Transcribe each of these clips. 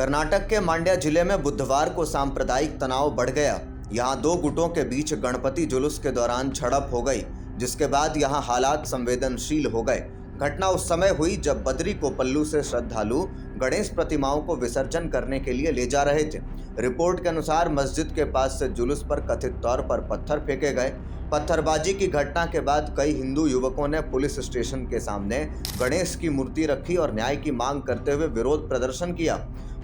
कर्नाटक के मांड्या जिले में बुधवार को सांप्रदायिक तनाव बढ़ गया। यहां दो गुटों के बीच गणपति जुलूस के दौरान झड़प हो गई, जिसके बाद यहां हालात संवेदनशील हो गए। घटना उस समय हुई जब बद्री कोपल्लू से श्रद्धालु गणेश प्रतिमाओं को विसर्जन करने के लिए ले जा रहे थे। रिपोर्ट के अनुसार मस्जिद के पास से जुलूस पर कथित तौर पर पत्थर फेंके गए। पत्थरबाजी की घटना के बाद कई हिंदू युवकों ने पुलिस स्टेशन के सामने गणेश की मूर्ति रखी और न्याय की मांग करते हुए विरोध प्रदर्शन किया।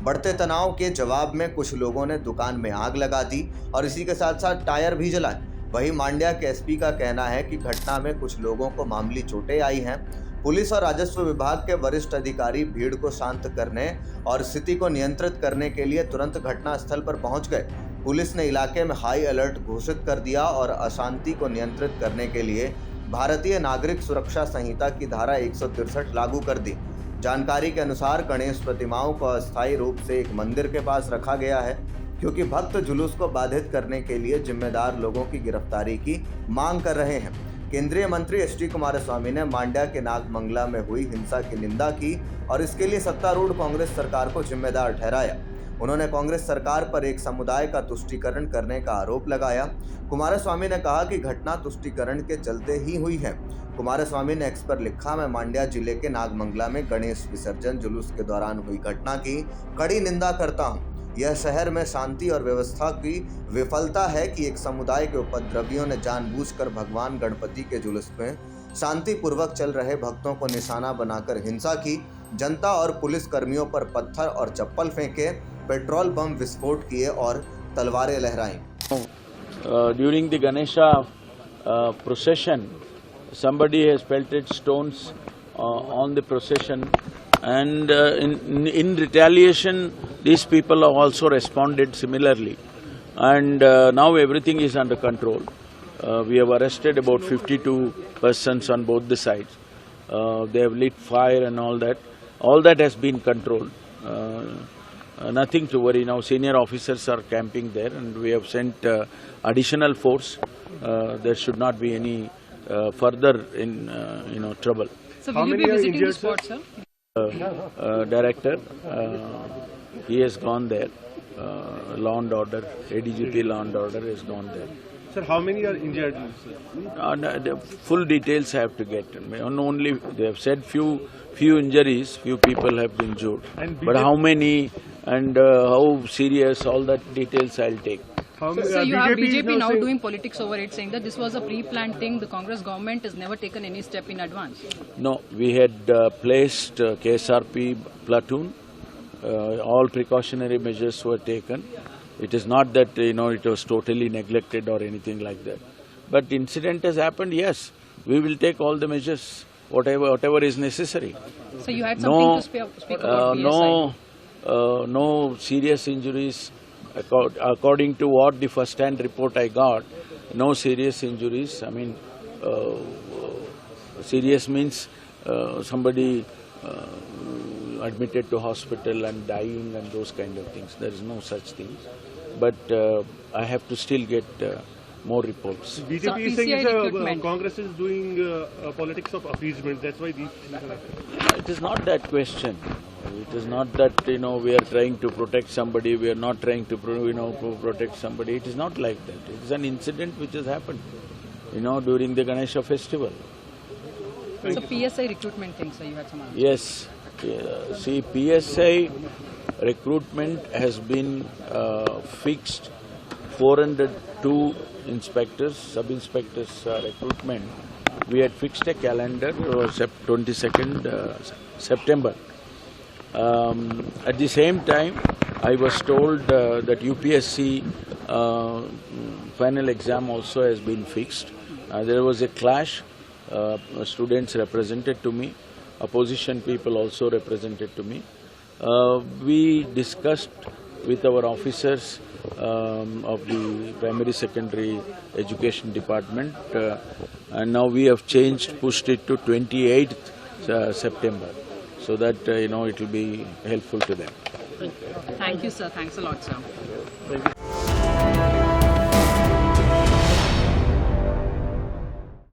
बढ़ते तनाव के जवाब में कुछ लोगों ने दुकान में आग लगा दी और इसी के साथ साथ टायर भी जलाए। वहीं मांड्या के एसपी का कहना है कि घटना में कुछ लोगों को मामूली चोटें आई हैं। पुलिस और राजस्व विभाग के वरिष्ठ अधिकारी भीड़ को शांत करने और स्थिति को नियंत्रित करने के लिए तुरंत घटनास्थल पर पहुंच गए। पुलिस ने इलाके में हाई अलर्ट घोषित कर दिया और अशांति को नियंत्रित करने के लिए भारतीय नागरिक सुरक्षा संहिता की धारा 163 लागू कर दी। जानकारी के अनुसार गणेश प्रतिमाओं को अस्थायी रूप से एक मंदिर के पास रखा गया है, क्योंकि भक्त जुलूस को बाधित करने के लिए जिम्मेदार लोगों की गिरफ्तारी की मांग कर रहे हैं। केंद्रीय मंत्री एच.डी. कुमारस्वामी ने मांड्या के नागमंगला में हुई हिंसा की निंदा की और इसके लिए सत्तारूढ़ कांग्रेस सरकार को जिम्मेदार ठहराया। उन्होंने कांग्रेस सरकार पर एक समुदाय का तुष्टीकरण करने का आरोप लगाया। कुमारस्वामी ने कहा कि घटना तुष्टीकरण के चलते ही हुई है। कुमारस्वामी ने एक्स पर लिखा, मैं मांड्या जिले के नागमंगला में गणेश विसर्जन जुलूस के दौरान हुई घटना की कड़ी निंदा करता हूँ। यह शहर में शांति और व्यवस्था की विफलता है कि एक समुदाय के उपद्रवियों ने जानबूझकर भगवान गणपति के जुलूस में शांतिपूर्वक चल रहे भक्तों को निशाना बनाकर हिंसा की। जनता और पुलिस कर्मियों पर पत्थर और चप्पल फेंके, पेट्रोल बम विस्फोट किए और तलवारें लहराई। During the Ganesha procession, somebody has pelted stones on the procession, and in retaliation, these people have also responded similarly. And now everything is under control. We have arrested about 52 persons on both the sides. They have lit fire and all that. All that has been controlled. Nothing to worry now. Senior officers are camping there, and we have sent additional force. There should not be any further trouble. So will you be visiting the spot, sir? Director, he has gone there. Law and order, ADGP law and order has gone there. Sir, how many are injured? The full details have to get. Only they have said few injuries, few people have been injured. But how many and how serious, all that details I'll take. So you have BJP now doing politics over it, saying that this was a pre-planned thing. The Congress government has never taken any step in advance. No, we had placed KSRP platoon. All precautionary measures were taken. It is not that it was totally neglected or anything like that. But incident has happened. Yes, we will take all the measures, whatever is necessary. So you had something to speak about PSI? No serious injuries. According to what the first-hand report I got, no serious injuries. I mean, serious means somebody admitted to hospital and dying and those kind of things. There is no such thing. But I have to still get more reports. BJP is saying Congress is doing politics of appeasement. That's why these things are happening. It is not that question. It is not that we are trying to protect somebody. We are not trying to protect somebody. It is not like that. It is an incident which has happened, during the Ganesha festival. So PSI recruitment thing, so you had some answers. Yes. See, PSI recruitment has been fixed. 402 inspectors, sub-inspectors recruitment. We had fixed a calendar, 22nd September. At the same time, I was told that UPSC final exam also has been fixed. There was a clash. Students represented to me. Opposition people also represented to me. We discussed with our officers of the primary secondary education department, and now we have pushed it to 28th September, so that it will be helpful to them. Thank you, sir. Thanks a lot, sir.